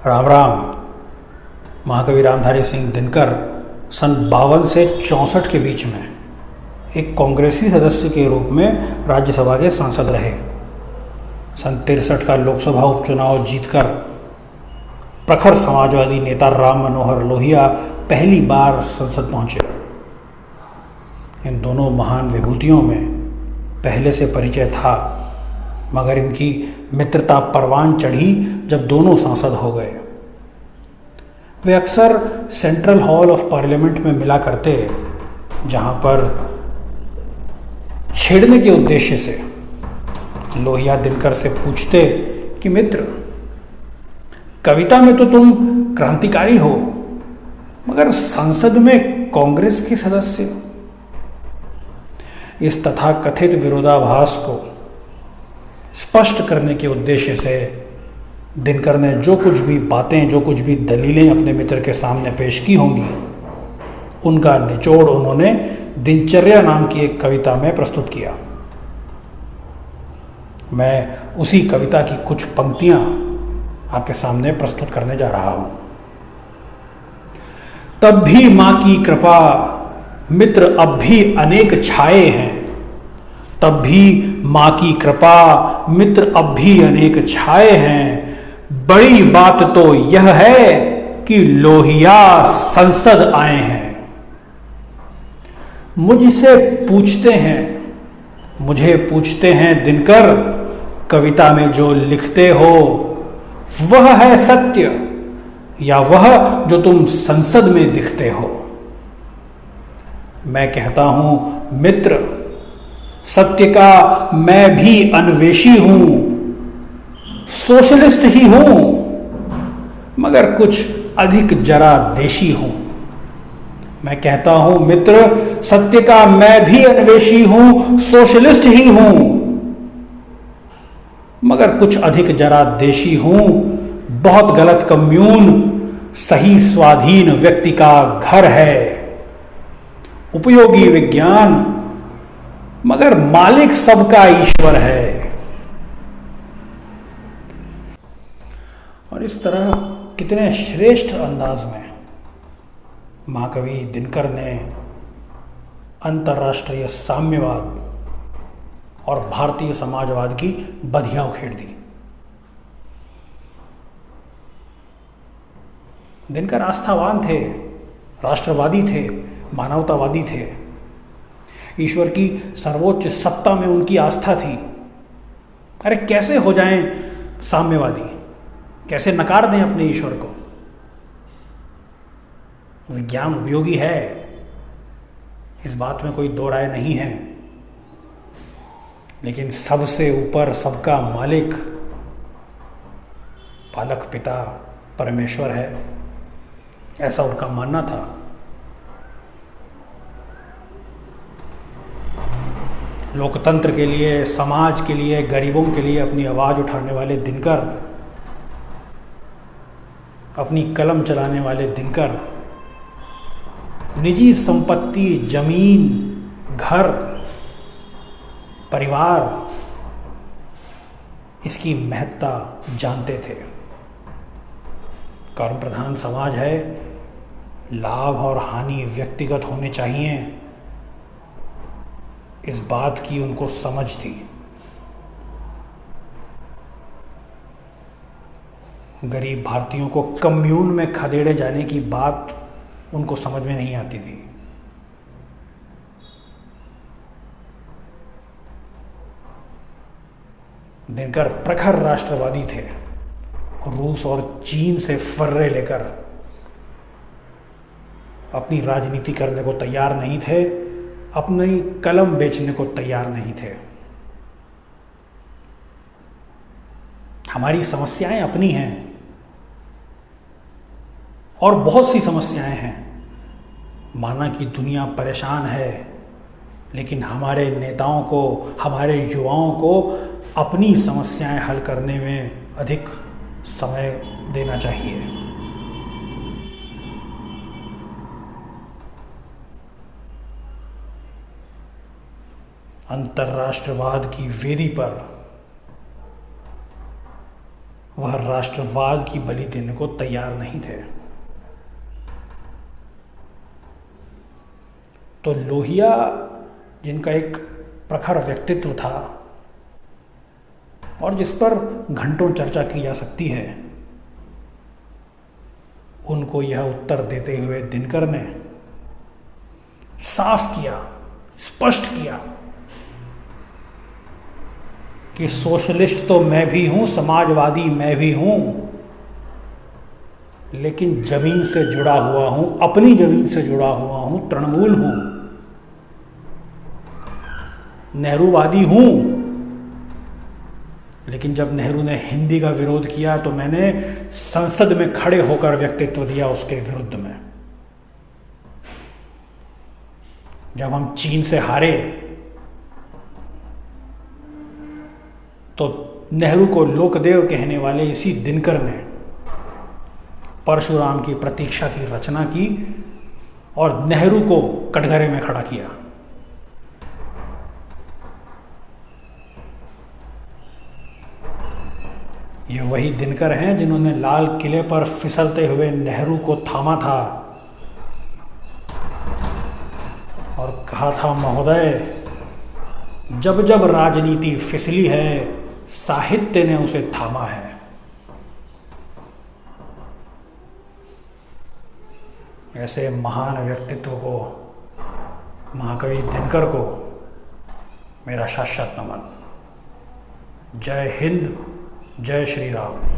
राम राम। महाकवि रामधारी सिंह दिनकर सन 52 से 64 के बीच में एक कांग्रेसी सदस्य के रूप में राज्यसभा के सांसद रहे। सन 63 का लोकसभा उपचुनाव जीतकर प्रखर समाजवादी नेता राम मनोहर लोहिया पहली बार संसद पहुंचे। इन दोनों महान विभूतियों में पहले से परिचय था, मगर इनकी मित्रता परवान चढ़ी जब दोनों सांसद हो गए। वे अक्सर सेंट्रल हॉल ऑफ पार्लियामेंट में मिला करते, जहां पर छेड़ने के उद्देश्य से लोहिया दिनकर से पूछते कि मित्र, कविता में तो तुम क्रांतिकारी हो, मगर संसद में कांग्रेस के सदस्य। इस तथाकथित विरोधाभास को स्पष्ट करने के उद्देश्य से दिनकर ने जो कुछ भी बातें, जो कुछ भी दलीलें अपने मित्र के सामने पेश की होंगी, उनका निचोड़ उन्होंने दिनचर्या नाम की एक कविता में प्रस्तुत किया। मैं उसी कविता की कुछ पंक्तियां आपके सामने प्रस्तुत करने जा रहा हूं। तब भी मां की कृपा, मित्र अब भी अनेक छाए हैं। तब भी मां की कृपा, मित्र अब भी अनेक छाए हैं। बड़ी बात तो यह है कि लोहिया संसद आए हैं। मुझसे पूछते हैं, मुझे पूछते हैं दिनकर, कविता में जो लिखते हो वह है सत्य या वह जो तुम संसद में दिखते हो? मैं कहता हूं मित्र, सत्य का मैं भी अन्वेषी हूं, सोशलिस्ट ही हूं, मगर कुछ अधिक जरा देशी हूं। मैं कहता हूं मित्र, सत्य का मैं भी अन्वेषी हूं, सोशलिस्ट ही हूं, मगर कुछ अधिक जरा देशी हूं। बहुत गलत कम्यून सही स्वाधीन व्यक्ति का घर है। उपयोगी विज्ञान मगर मालिक सबका ईश्वर है। और इस तरह कितने श्रेष्ठ अंदाज में महाकवि दिनकर ने अंतर्राष्ट्रीय साम्यवाद और भारतीय समाजवाद की बधिया उखेड़ दी। दिनकर आस्थावान थे, राष्ट्रवादी थे, मानवतावादी थे। ईश्वर की सर्वोच्च सत्ता में उनकी आस्था थी। अरे कैसे हो जाएं साम्यवादी, कैसे नकार दें अपने ईश्वर को? विज्ञान उपयोगी है, इस बात में कोई दो राय नहीं है, लेकिन सबसे ऊपर सबका मालिक, पालक पिता परमेश्वर है, ऐसा उनका मानना था। लोकतंत्र के लिए, समाज के लिए, गरीबों के लिए अपनी आवाज उठाने वाले दिनकर, अपनी कलम चलाने वाले दिनकर, निजी संपत्ति, जमीन, घर, परिवार, इसकी महत्ता जानते थे। कर्म प्रधान समाज है, लाभ और हानि व्यक्तिगत होने चाहिए, इस बात की उनको समझ थी। गरीब भारतीयों को कम्यून में खदेड़े जाने की बात उनको समझ में नहीं आती थी। दिनकर प्रखर राष्ट्रवादी थे। रूस और चीन से फर्रे लेकर अपनी राजनीति करने को तैयार नहीं थे, अपनी कलम बेचने को तैयार नहीं थे। हमारी समस्याएं अपनी हैं और बहुत सी समस्याएं हैं। माना कि दुनिया परेशान है, लेकिन हमारे नेताओं को, हमारे युवाओं को अपनी समस्याएं हल करने में अधिक समय देना चाहिए। अंतर्राष्ट्रवाद की वेदी पर वह राष्ट्रवाद की बलि देने को तैयार नहीं थे। तो लोहिया, जिनका एक प्रखर व्यक्तित्व था और जिस पर घंटों चर्चा की जा सकती है, उनको यह उत्तर देते हुए दिनकर ने साफ किया, स्पष्ट किया कि सोशलिस्ट तो मैं भी हूं, समाजवादी मैं भी हूं, लेकिन जमीन से जुड़ा हुआ हूं, अपनी जमीन से जुड़ा हुआ हूं, तृणमूल हूं, नेहरूवादी हूं। लेकिन जब नेहरू ने हिंदी का विरोध किया तो मैंने संसद में खड़े होकर व्यक्तित्व दिया उसके विरुद्ध में। जब हम चीन से हारे तो नेहरू को लोकदेव कहने वाले इसी दिनकर ने परशुराम की प्रतीक्षा की रचना की और नेहरू को कटघरे में खड़ा किया। ये वही दिनकर हैं जिन्होंने लाल किले पर फिसलते हुए नेहरू को थामा था और कहा था, महोदय, जब जब राजनीति फिसली है, साहित्य ने उसे थामा है। ऐसे महान व्यक्तित्व को, महाकवि दिनकर को मेरा शाश्वत नमन। जय हिंद, जय श्री राम।